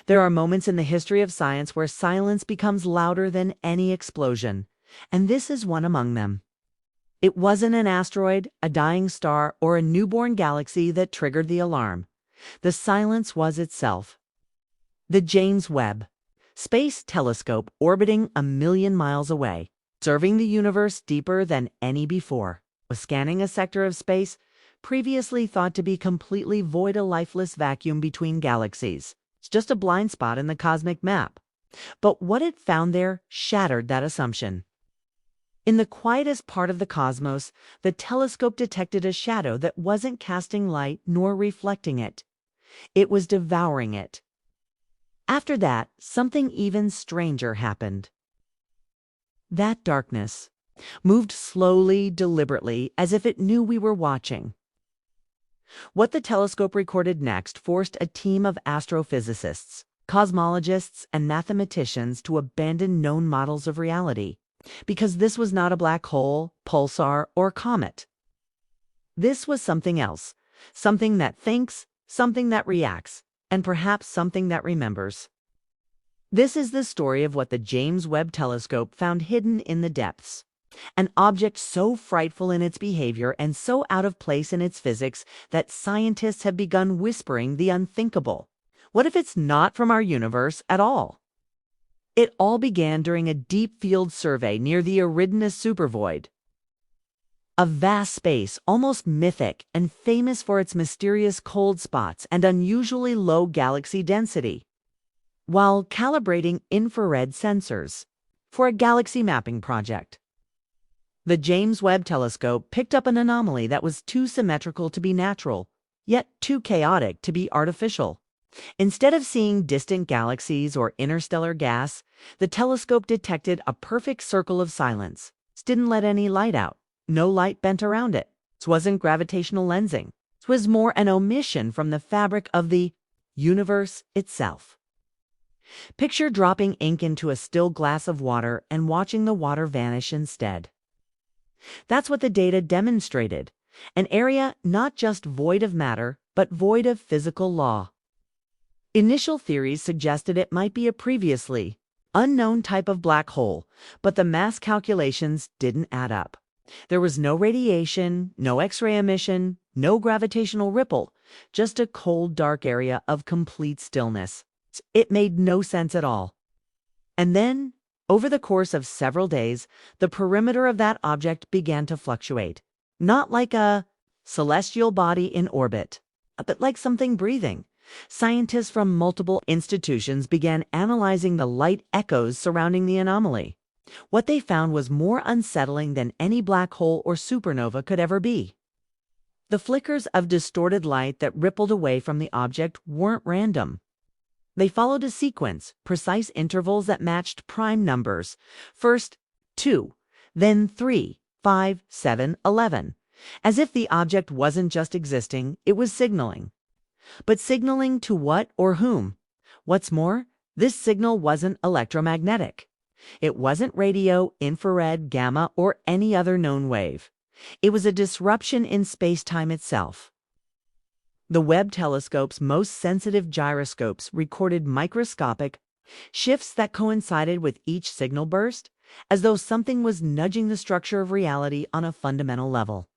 There are moments in the history of science where silence becomes louder than any explosion, and this is one among them. It wasn't an asteroid, a dying star, or a newborn galaxy that triggered the alarm. The silence was itself. The James Webb Space Telescope, orbiting 1 million miles away, observing the universe deeper than any before, was scanning a sector of space previously thought to be completely void, a lifeless vacuum between galaxies. It's just a blind spot in the cosmic map. But what it found there shattered that assumption. In the quietest part of the cosmos, the telescope detected a shadow that wasn't casting light nor reflecting it. It was devouring it. After that, something even stranger happened. That darkness moved slowly, deliberately, as if it knew we were watching. What the telescope recorded next forced a team of astrophysicists, cosmologists, and mathematicians to abandon known models of reality, because this was not a black hole, pulsar, or comet. This was something else, something that thinks, something that reacts, and perhaps something that remembers. This is the story of what the James Webb Telescope found hidden in the depths. An object so frightful in its behavior and so out of place in its physics that scientists have begun whispering the unthinkable. What if it's not from our universe at all? It all began during a deep field survey near the Eridanus supervoid, a vast space almost mythic and famous for its mysterious cold spots and unusually low galaxy density. While calibrating infrared sensors for a galaxy mapping project, the James Webb Telescope picked up an anomaly that was too symmetrical to be natural, yet too chaotic to be artificial. Instead of seeing distant galaxies or interstellar gas, the telescope detected a perfect circle of silence. It didn't let any light out. No light bent around it. It wasn't gravitational lensing. It was more an omission from the fabric of the universe itself. Picture dropping ink into a still glass of water and watching the water vanish instead. That's what the data demonstrated. An area not just void of matter, but void of physical law. Initial theories suggested it might be a previously unknown type of black hole, but the mass calculations didn't add up. There was no radiation, no X-ray emission, no gravitational ripple, just a cold, dark area of complete stillness. It made no sense at all. And then, over the course of several days, the perimeter of that object began to fluctuate. Not like a celestial body in orbit, but like something breathing. Scientists from multiple institutions began analyzing the light echoes surrounding the anomaly. What they found was more unsettling than any black hole or supernova could ever be. The flickers of distorted light that rippled away from the object weren't random. They followed a sequence, precise intervals that matched prime numbers. First 2, then 3, 5, 7, 11. As if the object wasn't just existing, it was signaling. But signaling to what or whom? What's more, this signal wasn't electromagnetic. It wasn't radio, infrared, gamma, or any other known wave. It was a disruption in space-time itself. The Webb telescope's most sensitive gyroscopes recorded microscopic shifts that coincided with each signal burst, as though something was nudging the structure of reality on a fundamental level.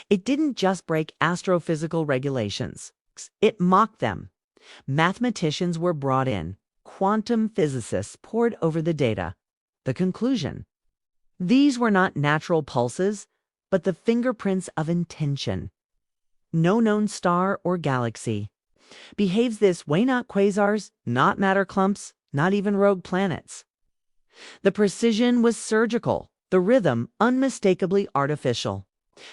It didn't just break astrophysical regulations. It mocked them. Mathematicians were brought in. Quantum physicists pored over the data. The conclusion: these were not natural pulses, but the fingerprints of intention. No known star or galaxy behaves this way, not quasars, not matter clumps, not even rogue planets. The precision was surgical, the rhythm unmistakably artificial.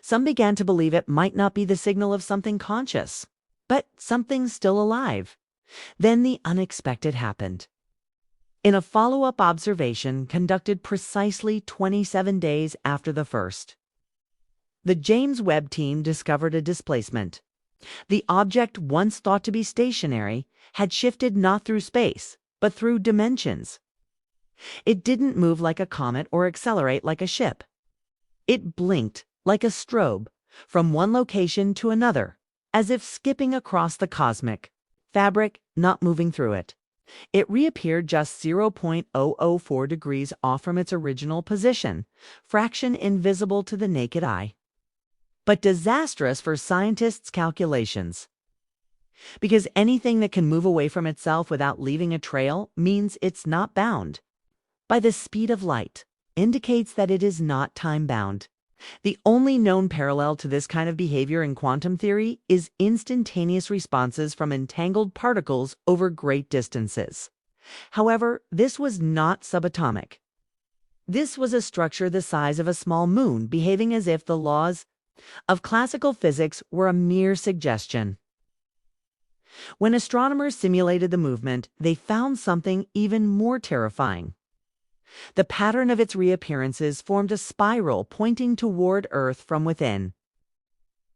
Some began to believe it might not be the signal of something conscious, but something still alive. Then the unexpected happened. In a follow-up observation conducted precisely 27 days after the first, the James Webb team discovered a displacement. The object, once thought to be stationary, had shifted not through space, but through dimensions. It didn't move like a comet or accelerate like a ship. It blinked like a strobe from one location to another, as if skipping across the cosmic fabric, not moving through it. It reappeared just 0.004 degrees off from its original position, fraction invisible to the naked eye. But disastrous for scientists' calculations. Because anything that can move away from itself without leaving a trail means it's not bound by the speed of light, indicates that it is not time-bound. The only known parallel to this kind of behavior in quantum theory is instantaneous responses from entangled particles over great distances. However, this was not subatomic. This was a structure the size of a small moon, behaving as if the laws of classical physics were a mere suggestion. When astronomers simulated the movement, they found something even more terrifying. The pattern of its reappearances formed a spiral pointing toward Earth from within.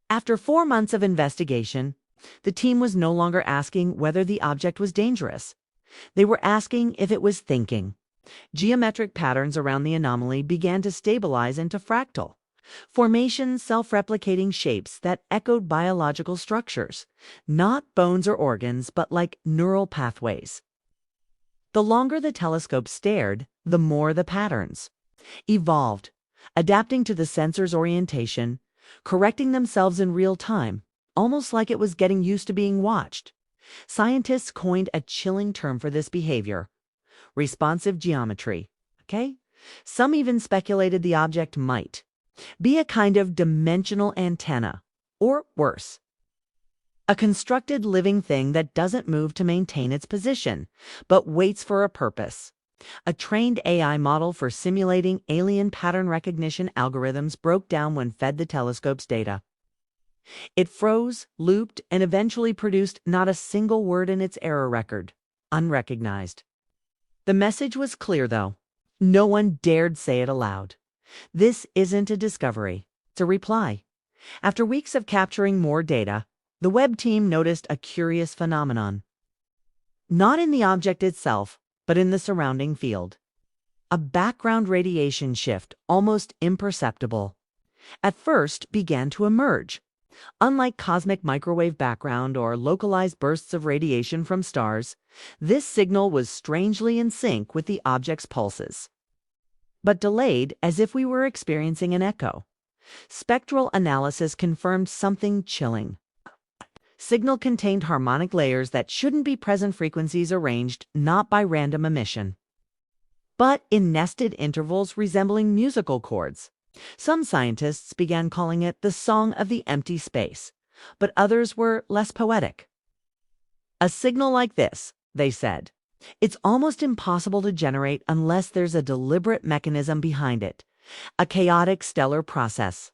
After 4 months of investigation, the team was no longer asking whether the object was dangerous. They were asking if it was thinking. Geometric patterns around the anomaly began to stabilize into fractal formations, self-replicating shapes that echoed biological structures, not bones or organs, but like neural pathways. The longer the telescope stared, the more the patterns evolved, adapting to the sensor's orientation, correcting themselves in real time, almost like it was getting used to being watched. Scientists coined a chilling term for this behavior: responsive geometry. Okay? Some even speculated the object might be a kind of dimensional antenna, or worse, a constructed living thing that doesn't move to maintain its position, but waits for a purpose. A trained AI model for simulating alien pattern recognition algorithms broke down when fed the telescope's data. It froze, looped, and eventually produced not a single word in its error record, unrecognized. The message was clear, though. No one dared say it aloud. This isn't a discovery, it's a reply. After weeks of capturing more data, the Webb team noticed a curious phenomenon. Not in the object itself, but in the surrounding field. A background radiation shift, almost imperceptible, at first began to emerge. Unlike cosmic microwave background or localized bursts of radiation from stars, this signal was strangely in sync with the object's pulses, but delayed, as if we were experiencing an echo. Spectral analysis confirmed something chilling. Signal contained harmonic layers that shouldn't be present, frequencies arranged not by random emission, but in nested intervals resembling musical chords. Some scientists began calling it the song of the empty space, but others were less poetic. A signal like this, they said, it's almost impossible to generate unless there's a deliberate mechanism behind it, a chaotic stellar process.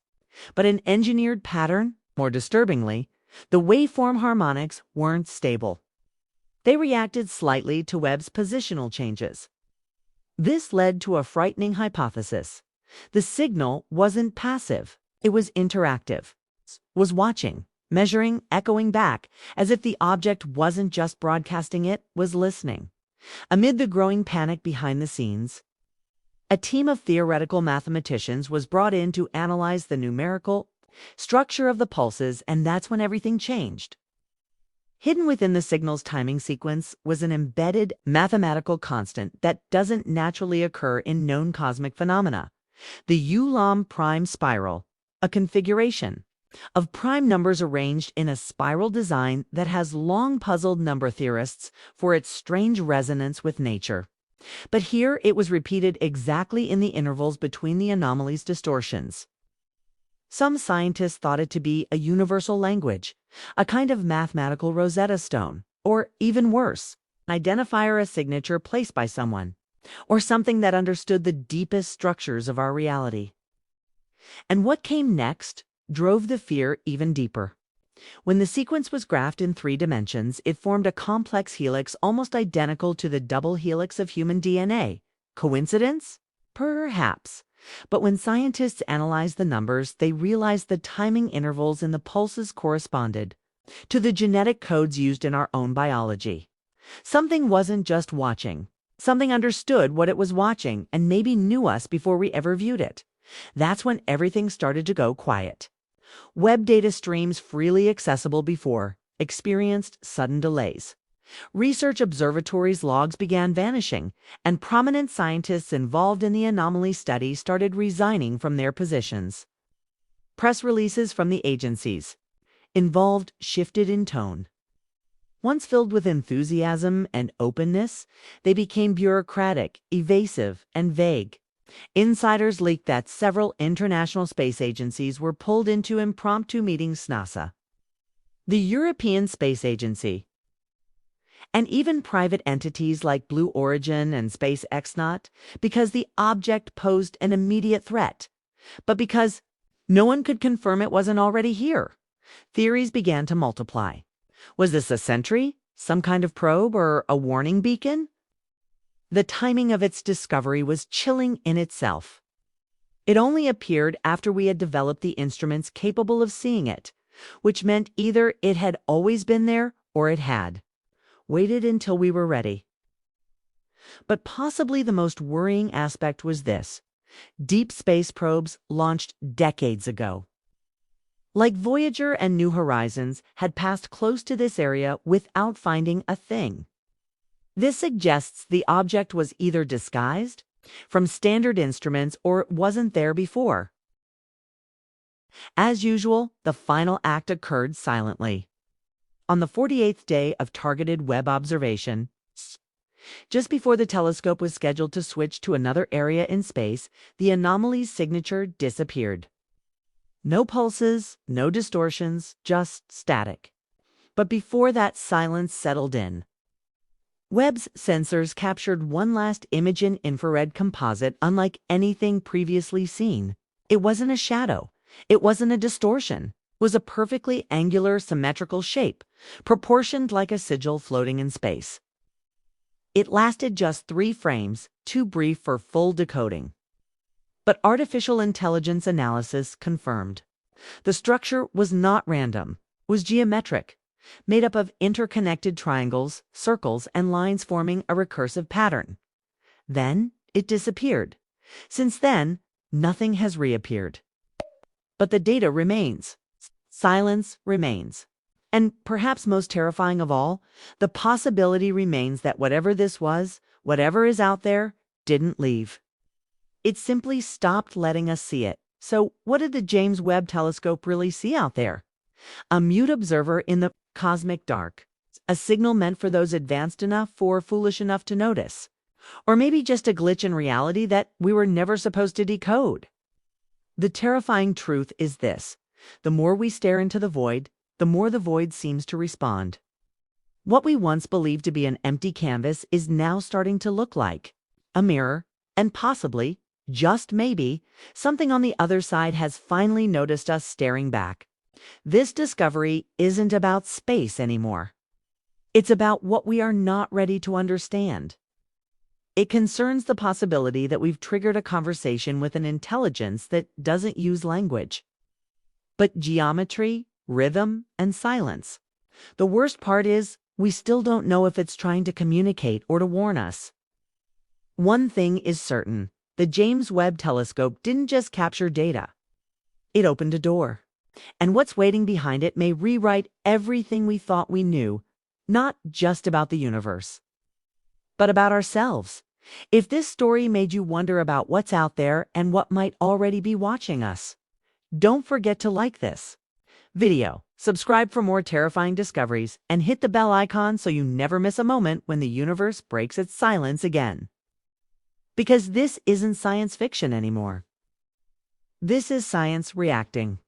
But an engineered pattern, more disturbingly, the waveform harmonics weren't stable. They reacted slightly to Webb's positional changes. This led to a frightening hypothesis. The signal wasn't passive, it was interactive, was watching, measuring, echoing back, as if the object wasn't just broadcasting, it was listening. Amid the growing panic behind the scenes, a team of theoretical mathematicians was brought in to analyze the numerical structure of the pulses, and that's when everything changed. Hidden within the signal's timing sequence was an embedded mathematical constant that doesn't naturally occur in known cosmic phenomena: the Ulam prime spiral, a configuration of prime numbers arranged in a spiral design that has long puzzled number theorists for its strange resonance with nature. But here it was repeated exactly in the intervals between the anomaly's distortions. Some scientists thought it to be a universal language, a kind of mathematical Rosetta Stone, or even worse, an identifier, a signature placed by someone, or something that understood the deepest structures of our reality. And what came next drove the fear even deeper. When the sequence was graphed in 3 dimensions, it formed a complex helix almost identical to the double helix of human DNA. Coincidence? Perhaps. But when scientists analyzed the numbers, they realized the timing intervals in the pulses corresponded to the genetic codes used in our own biology. Something wasn't just watching. Something understood what it was watching and maybe knew us before we ever viewed it. That's when everything started to go quiet. Webb data streams, freely accessible before, experienced sudden delays. Research observatories' logs began vanishing, and prominent scientists involved in the anomaly study started resigning from their positions. Press releases from the agencies involved shifted in tone. Once filled with enthusiasm and openness, they became bureaucratic, evasive, and vague. Insiders leaked that several international space agencies were pulled into impromptu meetings. NASA, the European Space Agency, and even private entities like Blue Origin and SpaceX, not because the object posed an immediate threat, but because no one could confirm it wasn't already here. Theories began to multiply. Was this a sentry, some kind of probe, or a warning beacon? The timing of its discovery was chilling in itself. It only appeared after we had developed the instruments capable of seeing it, which meant either it had always been there or it had waited until we were ready. But possibly the most worrying aspect was this: deep space probes launched decades ago, like Voyager and New Horizons, had passed close to this area without finding a thing. This suggests the object was either disguised from standard instruments or wasn't there before. As usual, the final act occurred silently. On the 48th day of targeted Webb observation, just before the telescope was scheduled to switch to another area in space, the anomaly's signature disappeared. No pulses, no distortions, just static. But before that silence settled in, Webb's sensors captured one last image in infrared composite unlike anything previously seen. It wasn't a shadow. It wasn't a distortion. It was a perfectly angular, symmetrical shape, proportioned like a sigil floating in space. It lasted just 3 frames, too brief for full decoding. But artificial intelligence analysis confirmed. The structure was not random, was geometric, made up of interconnected triangles, circles, and lines forming a recursive pattern. Then it disappeared. Since then, nothing has reappeared. But the data remains. Silence remains. And perhaps most terrifying of all, the possibility remains that whatever this was, whatever is out there, didn't leave. It simply stopped letting us see it. So what did the James Webb Telescope really see out there? A mute observer in the cosmic dark. A signal meant for those advanced enough or foolish enough to notice. Or maybe just a glitch in reality that we were never supposed to decode. The terrifying truth is this: the more we stare into the void, the more the void seems to respond. What we once believed to be an empty canvas is now starting to look like a mirror, and possibly, just maybe, something on the other side has finally noticed us staring back. This discovery isn't about space anymore. It's about what we are not ready to understand. It concerns the possibility that we've triggered a conversation with an intelligence that doesn't use language, but geometry, rhythm, and silence. The worst part is, we still don't know if it's trying to communicate or to warn us. One thing is certain: the James Webb Telescope didn't just capture data. It opened a door. And what's waiting behind it may rewrite everything we thought we knew, not just about the universe, but about ourselves. If this story made you wonder about what's out there and what might already be watching us, don't forget to like this video, subscribe for more terrifying discoveries, and hit the bell icon so you never miss a moment when the universe breaks its silence again. Because this isn't science fiction anymore. This is science reacting.